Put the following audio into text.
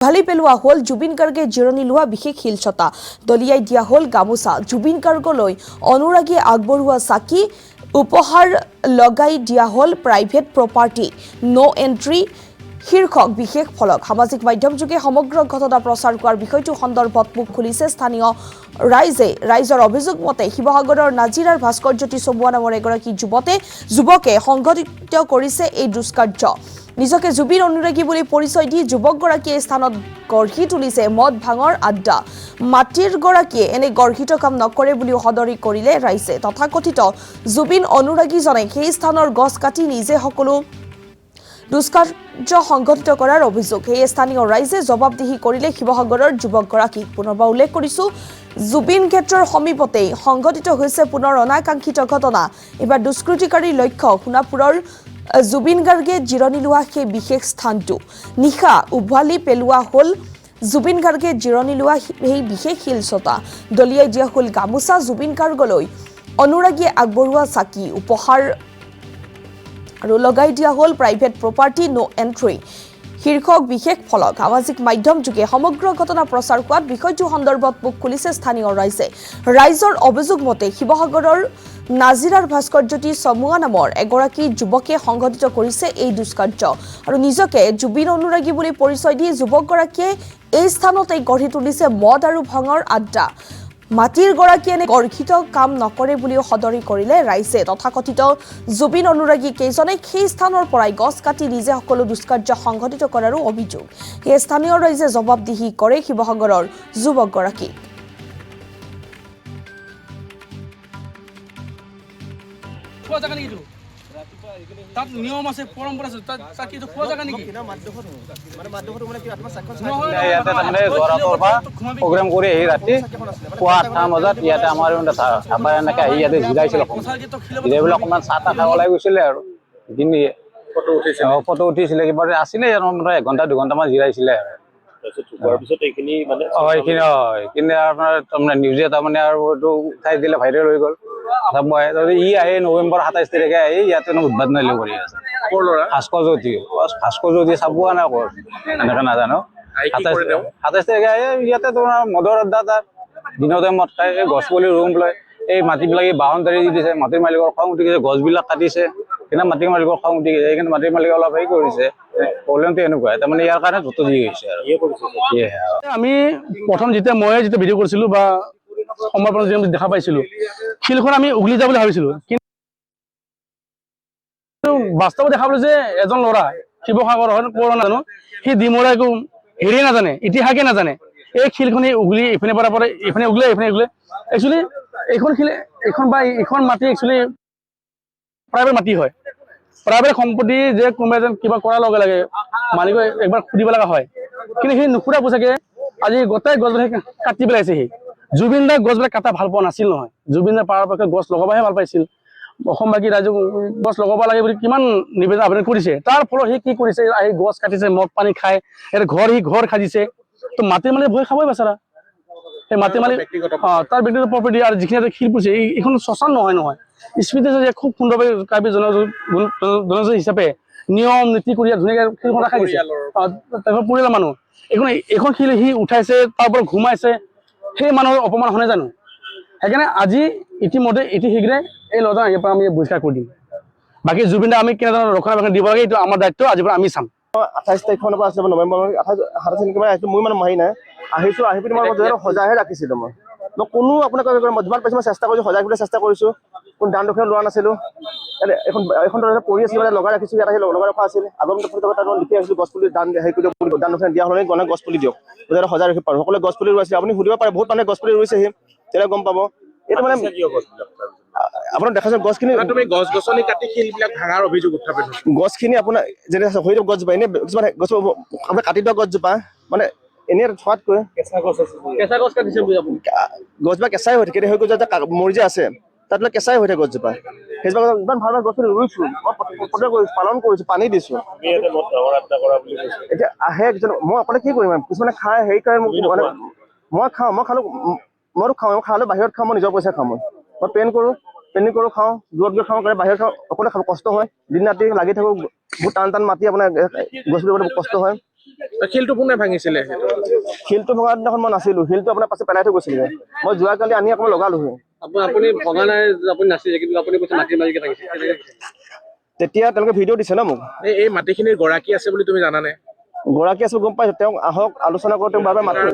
ভালি পেলোৱা হল জুবিন গাৰ্গে জিৰণি লোৱা বিশেষ শিলচটা দলিয়াই দিয়া হল গামোচা জুবিন গাৰ্গলৈ অনুৰাগীয়ে আগবঢ়োৱা চাকি উপহাৰ লগাই দিয়া হল প্ৰাইভেট প্ৰপাৰ্টি নো এন্ট্ৰি শীৰ্ষক বিশেষ ফলক সামাজিক মাধ্যম যোগে সমগ্ৰ ঘটনা প্ৰচাৰ কৰাৰ বিষয়টো সন্দৰ্ভত মুখ খুলিছে স্থানীয় ৰাইজৰ অভিযোগ মতে শিৱসাগৰৰ নাজিৰাৰ ভাস্কৰজ্যোতি চমুৱা নামৰ এগৰাকী যুৱকে সংঘটিত কৰিছে এই দুষ্কাৰ্য নিজকে জুবিন অনুৰাগী বুলি পৰিচয় দি যুৱকগৰাকীয়ে স্থানত গঢ়ি তুলিছে মদ ভাঙৰ আড্ডা মাটিৰ গৰাকীয়ে এনে গঢ়িত কাম নকৰে বুলি সদৰি কৰিলে ৰাইজে তথাকথিত জুবিন অনুৰাগীজনে সেই স্থানৰ গছ কাটি নিজে সকলো দুষ্কাৰ্য সংঘটিত কৰাৰ অভিযোগ এই স্থানীয় ৰাইজে জবাবদিহি কৰিলে শিৱসাগৰৰ যুৱকগৰাকীক পুনৰবাৰ উল্লেখ কৰিছো জুবিন ক্ষেত্ৰৰ সমীপতেই সংঘটিত হৈছে পুনৰ অনাকাংক্ষিত ঘটনা এবাৰ দুষ্কৃতিকাৰীৰ লক্ষ্য সোণাপুৰৰ জুবিন গাৰ্গে জিৰণি লোৱা সেই বিশেষ স্থানটো নিশা উভালি পেলোৱা হল জুবিন গাৰ্গে জিৰণি লোৱা সেই বিশেষ শিলচটা দলিয়াই দিয়া হল গামোচা জুবিন গাৰ্গলৈ অনুৰাগীয়ে আগবঢ়োৱা চাকি উপহাৰ আৰু লগাই দিয়া হল প্ৰাইভেট প্ৰপাৰ্টি নো এন্ট্ৰি শীৰ্ষক বিশেষ ফলক সামাজিক মাধ্যম যোগে সমগ্ৰ ঘটনা প্ৰচাৰ কৰাত বিষয়টো সন্দৰ্ভত মুখ খুলিছে স্থানীয় ৰাইজৰ অভিযোগ মতে শিৱসাগৰৰ নাজিৰাৰ ভাস্কৰজ্যোতি চমুৱা নামৰ এগৰাকী যুৱকে সংঘটিত কৰিছে এই দুষ্কাৰ্য আৰু নিজকে জুবিন অনুৰাগী বুলি পৰিচয় দি যুৱকগৰাকীয়ে এই স্থানতে গঢ়ি তুলিছে মদ আৰু ভাঙৰ আড্ডা মাটিৰ গৰাকীয়ে এনে গৰ্হিত কাম নকৰে বুলিও সদৰি কৰিলে ৰাইজে তথাকথিত জুবিন অনুৰাগী কেইজনে সেই স্থানৰ পৰাই গছ কাটি নিজে সকলো দুষ্কাৰ্য সংঘটিত কৰাৰো অভিযোগ সেই স্থানীয় ৰাইজে জবাবদিহি কৰে শিৱসাগৰৰ যুৱকগৰাকীক তাত নিয়ম আছে পৰম্পৰা আছে তাত কি খোৱা জাগা নেকি প্ৰগ্ৰাম কৰি আহি ৰাতি পুৱা 8টা বজাত ইয়াতে আমাৰ ধাবা এনেকে আহি ইয়াতে জিৰাইছিল জিৰাইবলৈ অকণমান চাহ তাহ খাব ওলাই গৈছিলে আৰু সেইখিনি ফটো উঠিছিলে কিবা আছিলে 1 ঘণ্টা 2 ঘণ্টামান জিৰাইছিলে এইখিনি আপোনাৰ তাৰমানে নিউজে তাৰমানে আৰু এইটো উঠাই দিলে ভাইৰেল হৈ গ'ল ই আহে নৱেম্বৰ 27 তাৰিখে আহি ইয়াতে উদ্বোধন কৰি আছে ভাস্কৰজ্যোতি চাব নাই কৰ এনেকে নাজানো 27 তাৰিখে আহি ইয়াতে তোমাৰ মদৰ আড্ডা তাত দিনৰ টাইমত খাই গছ পুলি ৰুম লয় এই মাটিবিলাক বাউণ্ডাৰী দি দিছে মাটিৰ মালিকৰ খং উঠি গৈছে গছবিলাক কাটিছে কিন্তু মাটিৰ মালিকৰ খং উঠি গৈছে সেইকাৰণে মাটিৰ মালিকে অলপ হেৰি কৰিছে প্ৰব্লেমটো এনেকুৱা তাৰমানে ইয়াৰ কাৰণে দ্ৰুত দি গৈছে আৰু আমি প্ৰথম যেতিয়া ভিডিঅ' কৰিছিলো বা সময় দেখা পাইছিলো শিলখন আমি উঘলি যাব বুলি ভাবিছিলো কিন্তু বাস্তৱত দেখা পালো যে এজন ল'ৰা শিৱসাগৰ হয় নাজানো সি ডিমৰা একো হেৰিয়ে নাজানে ইতিহাসে নাজানে এই শিলখনি উঘলি ইফানে পৰা ইফানে উঘলে একচুৱেলি এইখন মাটি একচুৱেলি প্ৰাইভেট মাটি হয় প্ৰাইভেট সম্পত্তি যে কোনোবা এজন কিবা কৰাৰ লগে লগে মালিকক একবাৰ সুধিব লগা হয় কিন্তু সি নুসুধা পোছাকে আজি গোটেই গছবিলাক কাটি পেলাইছে সি জুবিন দাই গছবিলাক কাটা ভাল পোৱা নাছিল নহয় জুবিন দাই পৰাপক্ষে গছ লগাবহে ভাল পাইছিল অসমবাসী ৰাইজক গছ লগাব লাগে বুলি কিমান নিবেদন আবেদন কৰিছে তাৰ ফলত সি কি কৰিছে আহি গছ কাটিছে মদ পানী খাই এটা ঘৰ সাজিছে তো মাটিৰ মালিকে ভয় খাবই বেচাৰা সেই মাটিৰ মালিক তাৰ ব্যক্তিগত প্ৰপাৰ্টি আৰু যিখিনি শিল পুৰিছে এইখন শ্মশান নহয় স্মৃতি খুব সুন্দৰভাৱে কাৰ্বি জনজাতি হিচাপে নিয়ম নীতি কৰি ধুনীয়াকৈ শিলখন ৰাখাই দিছে তেখেতৰ পৰিয়ালৰ মানুহ এইখন শিল সি উঠাইছে তাৰ ওপৰত ঘুমাইছে সেই মানুহৰ অপমান হয়নে জানো সেইকাৰণে আজি ইতিমধ্যে শীঘ্ৰে এই ল'ৰাজন আহিৰ পৰা আমি বহিষ্কাৰ কৰি দিম বাকী জুবিন দা আমি কেনেধৰণৰ ৰক্ষণাবেক্ষণ দিব লাগে এইটো আমাৰ দায়িত্ব আজিৰ পৰা আমি চাম 28 তাৰিখৰ পৰা আছিলে নৱেম্বৰ 27 তাৰিখে আহিছো মই মানে মাহি নাই আহিছো আহি পিনি মই সজাইহে ৰাখিছিলো মই কোনো আপোনাক যিমান পাইছো মই চেষ্টা কৰিছো সজাই পেলাই চেষ্টা কৰিছো কোনো দান দক্ষিণা লোৱা নাছিলো এখন পৰি আছিলে মানে লগাই ৰাখিছো ইয়াত আহি লগাই ৰখা আছিল আগত লিখি আহিছিলো গছ পুলি দান হেৰি কৰি দান দক্ষিণা দিয়া হ'লে গণে গছ পুলি দিয়ক সজাই ৰাখিব পাৰো সকলোৱে গছ পুলি ৰুইছে আপুনি সুধিব পাৰে বহুত মানুহে গছ পুলি ৰুইছেহি তেতিয়া গম পাব এইটো মানে আপোনাৰ দেখাছে গছখিনি তুমি গছ-গছনি কাটি শিলবিলাক ভাঙাৰ অভিযোগ উত্থাপিত গছখিনি আপোনাৰ যেনে সৰিয়হ গছজোপা এনে কিছুমান গছ আপোনাৰ কাটি দিয়া গছজোপা মানে এনে থোৱাতকৈ কেঁচা গছ কাটিছে বুলি আপুনি গছজোপা কেঁচাই হৈ থাকে হৈ গৈ যে মৰি যে আছে তাত কেঁচাই হৈ থাকে গছজোপা সেইজোপা ইমান ভাল গছ ৰুইছো মই পালন কৰিছো পানী দিছো এতিয়া আহে মই অকলে কি কৰিম কিছুমানে খাই হেৰি কৰে মোক মানে মই খালো মইতো খাওঁ বাহিৰত খাওঁ মই নিজৰ পইচা খাওঁ মই পেইণ্টিং কৰোঁ খাওঁ দূৰত গৈ খাওঁ বাহিৰত খাওঁ অকলে খাব কষ্ট হয় দিন ৰাতি লাগি থাকোঁ বহুত টান মাটি আপোনাৰ গছ ৰুবলৈ কষ্ট হয় শিলটো কোনে ভাঙিছিলে শিলটো ভঙা দিনাখন মই নাছিলোঁ, শিলটো আপোনাৰ পাছত পেলাই থৈ গৈছিলে। মই যোৱাকালি আনি অকণমান লগালোহি। আপুনি ভগা নাই, আপুনি নাছিলে, কিন্তু আপুনি কৈছে মাটি মালিকে থাকিছে। তেতিয়া তেওঁলোকে ভিডিঅ' দিছে ন মোক। এই মাটিখিনিৰ গৰাকী আছে বুলি তুমি জানানে? গৰাকী আছে গম পাইছোঁ, তেওঁক আহক আলোচনা কৰোঁ, তেওঁক বাৰে বাৰে মাতো।